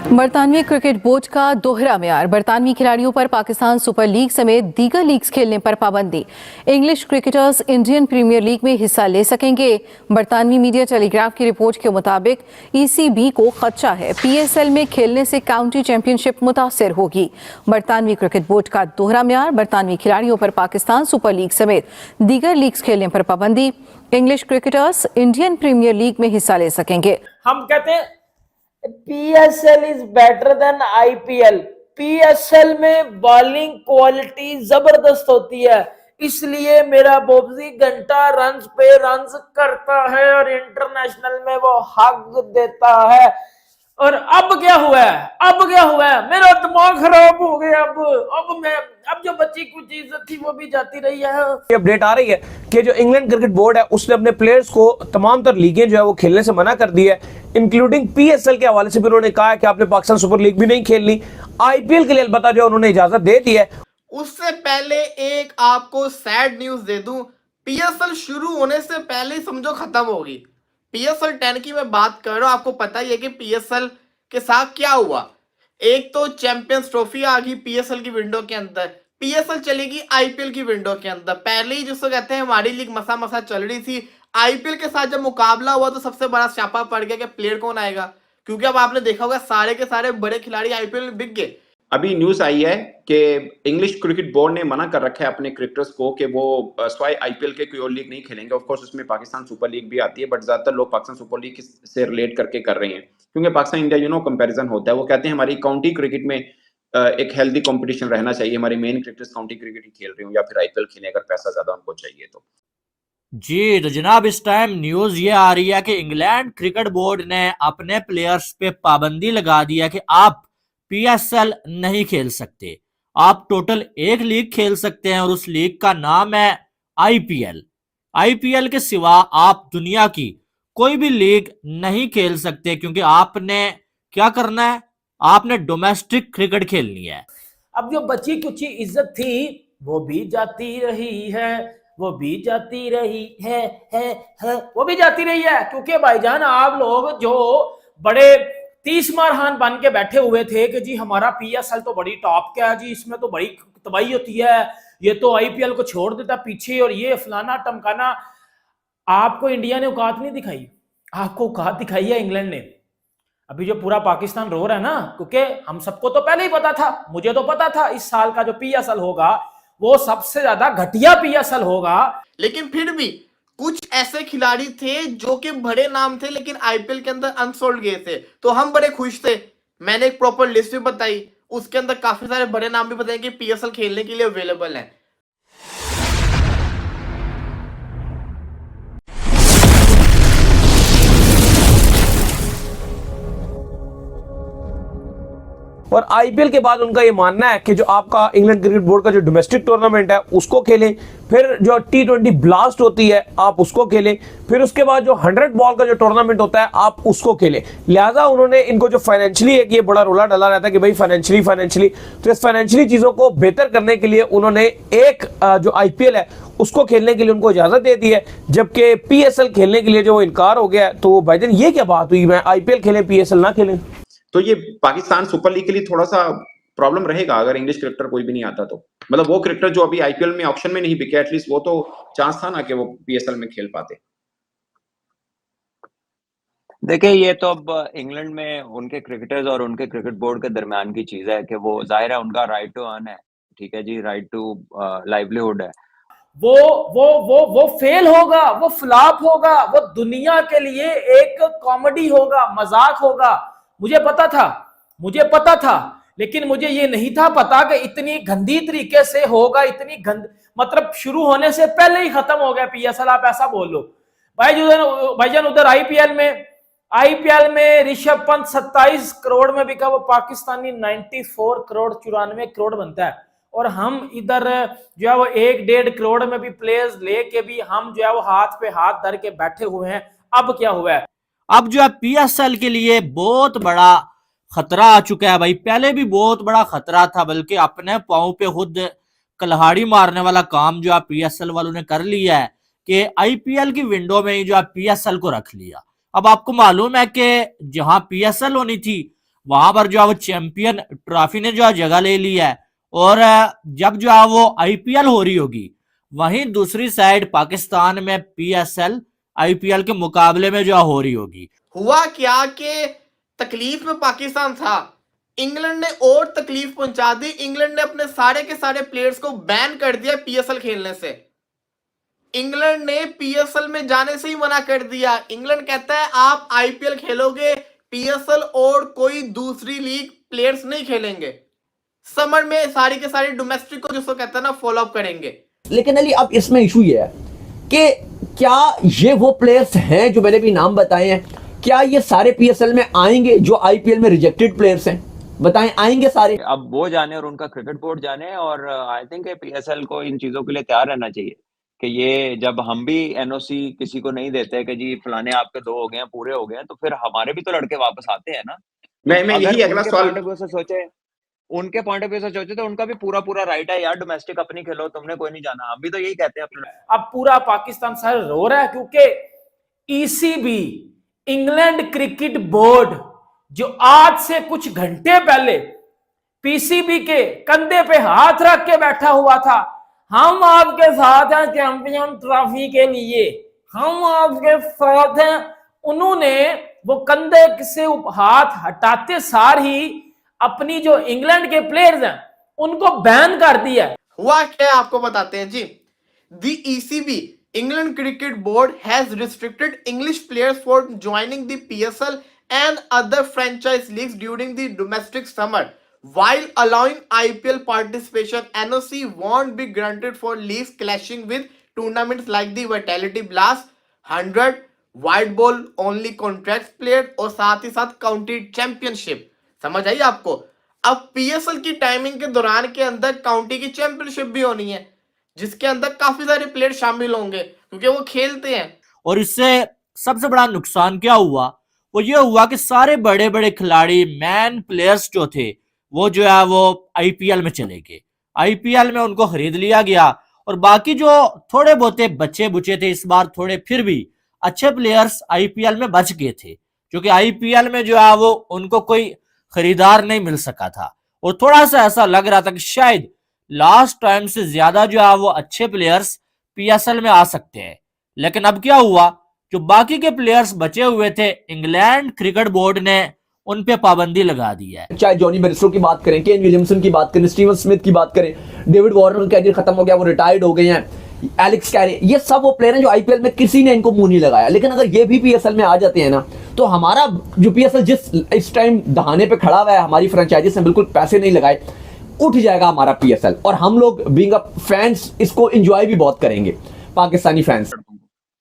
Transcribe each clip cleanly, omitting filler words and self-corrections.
बरतानवी cricket board का दोहरा म्यार। बरतानवी खिलाड़ियों पर पाकिस्तान सुपर लीग समेत दीगर लीग्स खेलने पर पाबंदी। English cricketers Indian Premier League में हिस्सा ले सकेंगे। बरतानवी मीडिया टेलीग्राफ की रिपोर्ट के मुताबिक ईसीबी को खदशा है, पीएसएल में खेलने से काउंटी चैंपियनशिप मुतासर होगी। बरतानवी क्रिकेट बोर्ड का दोहरा म्यार। बरतानवी खिलाड़ियों पर पाकिस्तान सुपर लीग समेत दीगर लीग्स खेलने पर पाबंदी। English cricketers Indian Premier League में हिस्सा ले सकेंगे। हम कहते हैं PSL is better than IPL. PSL में बॉलिंग क्वालिटी जबरदस्त होती है, इसलिए मेरा बोबजी घंटा रन्स पे रन्स करता है और इंटरनेशनल में वो हक देता है। और अब क्या हुआ है, मेरा दिमाग खराब हो गया। अब जो बच्ची कुछ इज्जत थी वो भी जाती रही है। ये अपडेट आ रही है कि जो इंग्लैंड क्रिकेट बोर्ड है उसने अपने प्लेयर्स को तमाम तर लीगें जो है वो खेलने से मना कर दी है, इंक्लूडिंग पीएसएल के हवाले से भी उन्होंने कहा है कि आपने पाकिस्तान सुपर लीग भी नहीं खेलनी। आईपीएल के लिए अलबत्ता जो उन्होंने इजाजत दे दी है। उससे पहले एक आपको सैड न्यूज दे दूं, पीएसएल शुरू होने से पहले ही समझो खत्म होगी। पीएसएल 10 की मैं बात कर रहा हूं, आपको पता ही है कि पीएसएल के साथ क्या हुआ। एक तो चैंपियंस ट्रॉफी आ गई पीएसएल की विंडो के अंदर, पीएसएल चलेगी आईपीएल की विंडो के अंदर। पहले ही जिसको कहते हैं हमारी लीग मसा मसा चल रही थी, आईपीएल के साथ जब मुकाबला हुआ तो सबसे बड़ा स्यापा पड़ गया कि प्लेयर कौन आएगा, क्योंकि अब आपने देखा होगा सारे के सारे बड़े खिलाड़ी आईपीएल में बिक गए। अभी न्यूज आई है कि इंग्लिश क्रिकेट बोर्ड ने मना कर रखा है अपने क्रिकेटर्स को कि वो स्वाय आईपीएल के कोई और लीग नहीं खेलेंगे। ऑफ कोर्स उसमें पाकिस्तान सुपर लीग भी आती है, बट ज्यादातर लोग पाकिस्तान सुपर लीग से रिलेट करके कर रहे हैं, क्योंकि पाकिस्तान इंडिया कंपैरिजन होता है। वो कहते हैं हमारी काउंटी क्रिकेट में एक हेल्दी कंपटीशन रहना चाहिए, हमारी मेन क्रिकेटर्स काउंटी क्रिकेट ही खेल रहे हो या फिर आईपीएल खेलें अगर पैसा ज्यादा उनको चाहिए तो। जी तो जनाब, इस टाइम न्यूज ये आ रही है कि इंग्लैंड क्रिकेट बोर्ड ने अपने प्लेयर्स पे पाबंदी लगा दी है कि आप पीएसएल नहीं खेल सकते। आप टोटल एक लीग खेल सकते हैं और उस लीग का नाम है आईपीएल। आईपीएल के सिवा आप दुनिया की कोई भी लीग नहीं खेल सकते, क्योंकि आपने क्या करना है, आपने डोमेस्टिक क्रिकेट खेलनी है। अब जो बची कुछ इज्जत थी वो भी जाती रही है, वो भी जाती रही है, वो भी जाती रही है, क्योंकि भाईजान आप लोग जो बड़े 30 मारहान बन के बैठे हुए थे कि जी हमारा पीएसएल तो बड़ी टॉप का है जी, इसमें तो बड़ी तबाही होती है, ये तो आईपीएल को छोड़ देता पीछे और ये फलाना टमकाना। आपको इंडिया ने औकात नहीं दिखाई, आपको औकात दिखाई है इंग्लैंड ने। अभी जो पूरा पाकिस्तान रो रहा है ना, क्योंकि हम सबको तो पहले ही पता था, मुझे तो पता था इस साल का जो पीएसएल होगा वो सबसे ज्यादा घटिया पीएसएल होगा। लेकिन फिर भी कुछ ऐसे खिलाड़ी थे जो कि बड़े नाम थे लेकिन आईपीएल के अंदर अनसोल्ड गए थे, तो हम बड़े खुश थे। मैंने एक प्रॉपर लिस्ट भी बताई, उसके अंदर काफी सारे बड़े नाम भी बताए कि पीएसएल खेलने के लिए अवेलेबल हैं। और आईपीएल के बाद उनका ये मानना है कि जो आपका इंग्लैंड क्रिकेट बोर्ड का जो डोमेस्टिक टूर्नामेंट है उसको खेलें, फिर जो टी20 ब्लास्ट होती है आप उसको खेलें, फिर उसके बाद जो 100 बॉल का जो टूर्नामेंट होता है आप उसको खेलें। लिहाजा उन्होंने इनको जो फाइनेंशियली है कि ये बड़ा रोला डला रहता है कि भाई फाइनेंशियली तो इस फाइनेंशियली चीजों को बेहतर करने के लिए उन्होंने एक जो आईपीएल है उसको खेलने के लिए उनको इजाजत दे दी है, जबकि पीएसएल खेलने के लिए जो इनकार हो गया। तो भाईजान ये क्या बात हुई, मैं आईपीएल खेलें पीएसएल ना खेलें? तो ये पाकिस्तान सुपर लीग के लिए थोड़ा सा प्रॉब्लम रहेगा अगर इंग्लिश क्रिकेटर कोई भी नहीं आता तो। मतलब वो क्रिकेटर जो अभी आईपीएल में ऑक्शन में नहीं बिके, एटलीस्ट वो तो चांस था ना कि वो पीएसएल में खेल पाते। देखिए ये तो अब इंग्लैंड में उनके क्रिकेटर्स और उनके क्रिकेट बोर्ड के दरमियान की चीज है कि वो जाहिर है उनका राइट टू अर्न है, ठीक है जी, राइट टू लाइवलीहुड है। वो फेल होगा, वो फ्लॉप होगा, वो दुनिया के लिए एक कॉमेडी होगा, मजाक होगा। मुझे पता था, लेकिन मुझे ये नहीं था पता कि इतनी गंदी तरीके से होगा, इतनी मतलब शुरू होने से पहले ही खत्म हो गया पीएसएल। आप ऐसा बोल लो भाईजान। उधर आईपीएल में ऋषभ पंत 27 करोड़ में बिका, वो पाकिस्तानी 94 करोड़ 94 करोड़ बनता है, और हम इधर जो है वो 1-1.5 करोड़ में भी प्लेयर्स लेके भी हम जो है वो हाथ पे हाथ धर के बैठे हुए हैं। अब क्या हुआ है, अब जो है पीएसएल के लिए बहुत बड़ा खतरा आ चुका है भाई। पहले भी बहुत बड़ा खतरा था, बल्कि अपने पांव पे खुद कल्हाड़ी मारने वाला काम जो है पीएसएल वालों ने कर लिया है कि आईपीएल की विंडो में ही जो है पीएसएल को रख लिया। अब आपको मालूम है कि जहां पीएसएल होनी थी वहां पर जो है वो चैंपियन ट्रॉफी ने जो है जगह ले ली है। और जब जो है वो आईपीएल हो रही होगी, वहीं दूसरी साइड पाकिस्तान में पीएसएल आईपीएल के मुकाबले में जो है हो रही होगी। हुआ क्या कि तकलीफ में पाकिस्तान था, इंग्लैंड ने और तकलीफ पहुंचा दी। इंग्लैंड ने अपने सारे के सारे प्लेयर्स को बैन कर दिया पीएसएल खेलने से। इंग्लैंड ने पीएसएल में जाने से ही मना कर दिया। इंग्लैंड कहता है आप आईपीएल खेलोगे, पीएसएल और कोई दूसरी लीग प्लेयर्स नहीं खेलेंगे। समर में सारी के सारी डोमेस्टिक को जिसको कहते हैं ना फॉलो अप करेंगे। लेकिन अली अब इसमें इशू ये है कि क्या ये वो प्लेयर्स हैं जो मैंने भी नाम बताए हैं, क्या ये सारे पीएसएल में आएंगे जो आईपीएल में रिजेक्टेड प्लेयर्स हैं? बताएं, आएंगे सारे? अब वो जाने और उनका क्रिकेट बोर्ड जाने। और आई थिंक पीएसएल को इन चीजों के लिए तैयार रहना चाहिए कि ये जब हम भी एनओसी किसी को नहीं देते कि जी फलाने आपके 2 हो गए हैं, पूरे हो गए हैं, तो फिर हमारे भी तो लड़के वापस आते हैं ना। मैं अगर यही अगला उनके सवाल पॉइंट ऑफ व्यू से सोचे, उनके पॉइंट ऑफ व्यू से सोचे तो उनका भी पूरा राइट है यार, डोमेस्टिक अपनी खेलो, तुमने कोई नहीं जाना। हम भी तो यही कहते हैं अपने। अब पूरा पाकिस्तान सर रो रहा है क्योंकि ईसीबी, इंग्लैंड क्रिकेट बोर्ड, जो आज से कुछ घंटे पहले पीसीबी के कंधे पे हाथ रख के बैठा हुआ था, हम आपके साथ हैं चैंपियन ट्रॉफी के लिए, हम आपके साथ हैं। उन्होंने वो कंधे से हाथ हटाते सार ही अपनी जो इंग्लैंड के प्लेयर्स हैं उनको बैन कर दिया। हुआ क्या आपको बताते हैं जी। The ECB, England Cricket Board, has restricted English players for joining the PSL and other franchise leagues during the domestic summer, while allowing IPL participation. NOC won't be granted for leagues clashing with tournaments like the Vitality Blast, 100, White Ball only contracts player और साथ ही साथ county championship. समझ आई आपको? अब PSL की timing के दौरान के अंदर काउंटी की चैंपियनशिप भी होनी है, जिसके अंदर काफी सारे प्लेयर शामिल होंगे क्योंकि वो खेलते हैं। और इससे सबसे बड़ा नुकसान क्या हुआ, वो ये हुआ कि सारे बड़े बड़े खिलाड़ी, मैन प्लेयर्स जो थे, वो जो है वो आईपीएल में चले गए। आईपीएल में उनको खरीद लिया गया और बाकी जो थोड़े बहुते बच्चे बुचे थे, इस बार थोड़े फिर भी अच्छे प्लेयर्स आईपीएल में बच गए थे, क्योंकि आईपीएल में जो है वो उनको कोई खरीदार नहीं मिल सका था। और थोड़ा सा ऐसा लग रहा था कि शायद लास्ट टाइम से ज्यादा जो है वो अच्छे प्लेयर्स पीएसएल में आ सकते हैं। लेकिन अब क्या हुआ, जो बाकी के प्लेयर्स बचे हुए थे, इंग्लैंड क्रिकेट बोर्ड ने उन पे पाबंदी लगा दी है। चाहे जॉनी बेरिस्टो की बात करें, केन विलियमसन की बात करें, स्टीवन स्मिथ की बात करें, डेविड वार्नर का कैरियर खत्म हो गया, वो रिटायर्ड हो गए हैं, एलेक्स कैरे, ये सब वो प्लेयर हैं जो आईपीएल में किसी ने इनको मुंह नहीं लगाया। लेकिन अगर ये भी पीएसएल में आ जाते हैं ना, तो हमारा जो पीएसएल जिस इस टाइम दहाने पे खड़ा हुआ है, हमारी फ्रेंचाइजीज ने बिल्कुल पैसे नहीं लगाए, उठ जाएगा हमारा पीएसएल और हम लोग बीइंग अ फैंस इसको एंजॉय भी बहुत करेंगे, पाकिस्तानी फैंस।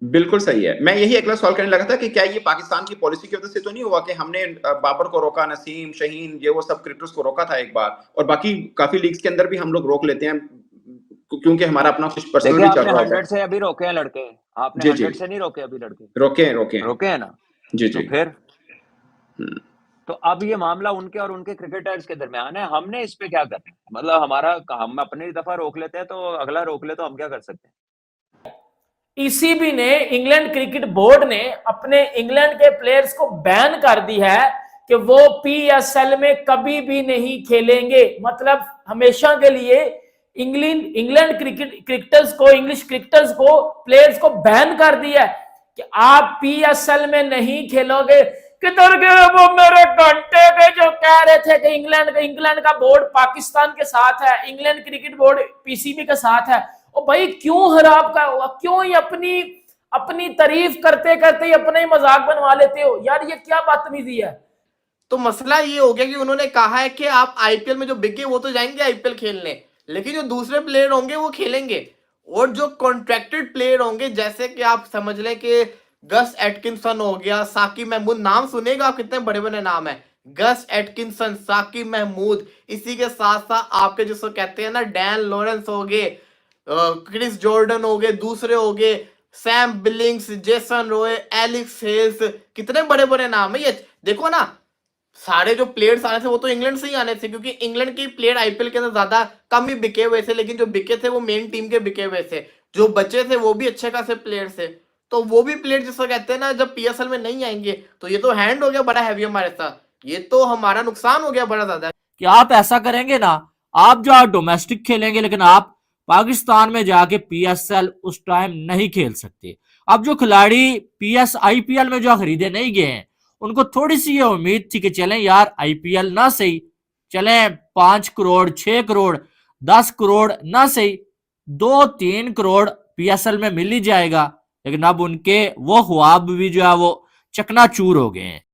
बिल्कुल सही है। मैं यही अगला सवाल करने लगा था कि क्या ये पाकिस्तान की पॉलिसी की वजह से तो नहीं हुआ कि हमने बाबर को रोका, नसीम, शहीन, ये वो सब क्रिकेटर्स को रोका था एक बार, और बाकी काफी लीग्स के अंदर भी हम लोग रोक लेते हैं क्योंकि हमारा अपना कुछ पर्सनल भी चल रहा है। 100 से अभी रोके हैं लड़के, आपने 100 से नहीं रोके अभी लड़के? रोके हैं ना जी। तो फिर तो अब ये मामला उनके और उनके क्रिकेटर्स के दरमियान है, हमने इस पे क्या करना है? मतलब हम अपनी दफा रोक लेते हैं तो अगला रोक ले तो हम क्या कर सकते हैं? ईसीबी ने, इंग्लैंड क्रिकेट बोर्ड ने अपने इंग्लैंड के प्लेयर्स को बैन कर दी है कि वो पीएसएल में कभी भी नहीं खेलेंगे। मतलब हमेशा के लिए इंग्लैंड क्रिकेटर्स को, इंग्लिश क्रिकेटर्स को, प्लेयर्स को बैन कर दिया है कि आप पीएसएल में नहीं खेलोगे। किधर गए वो मेरे घंटे के जो कह रहे थे कि इंग्लैंड का बोर्ड पाकिस्तान के साथ है, इंग्लैंड क्रिकेट बोर्ड पीसीबी के साथ है। ओ भाई क्यों खराब का हुआ, क्यों ये अपनी तारीफ करते करते अपना ही मजाक बनवा लेते हो यार, ये क्या बदतमीजी है। तो मसला ये हो गया कि उन्होंने कहा है कि आप आईपीएल में जो बिके वो तो जाएंगे आईपीएल खेलने, लेकिन जो दूसरे प्लेयर होंगे वो खेलेंगे। और जो कॉन्ट्रैक्टेड प्लेयर होंगे, जैसे कि आप समझ लें कि गस एटकिंसन हो गया, साकिब महमूद, नाम सुनेगा आप, कितने बड़े बड़े नाम है, गस एटकिंसन, साकिब महमूद, इसी के साथ साथ आपके जिसको कहते हैं ना डैन लॉरेंस हो गए, क्रिस जॉर्डन हो गए, दूसरे हो गए Sam Billings, Jason Roy, Alex Hales, कितने बड़े बड़े नाम है ये। देखो ना, सारे जो प्लेयर्स आने थे वो तो इंग्लैंड से ही आने थे, क्योंकि इंग्लैंड के प्लेयर आईपीएल के अंदर ज्यादा कम ही बिके हुए थे, लेकिन जो बिके थे वो मेन टीम के बिके हुए थे, जो बचे थे वो भी अच्छे खासे प्लेयर थे। तो वो भी प्लेयर जिसको कहते हैं ना, जब पीएसएल में नहीं आएंगे तो ये तो हैंड हो गया बड़ा हैवी हमारे साथ, ये तो हमारा नुकसान हो गया बड़ा ज्यादा। कि आप ऐसा करेंगे ना, आप जो डोमेस्टिक खेलेंगे लेकिन आप पाकिस्तान में जाके पीएसएल उस टाइम नहीं खेल सकते। अब जो खिलाड़ी आईपीएल में जो खरीदे नहीं गए हैं, उनको थोड़ी सी ये उम्मीद थी कि चलें यार आईपीएल ना सही, चलें 5 करोड़ 6 करोड़ 10 करोड़ ना सही 2-3 करोड़ पीएसएल में मिल ही जाएगा। लेकिन अब उनके वो ख्वाब भी जो है वो चकनाचूर हो गए हैं।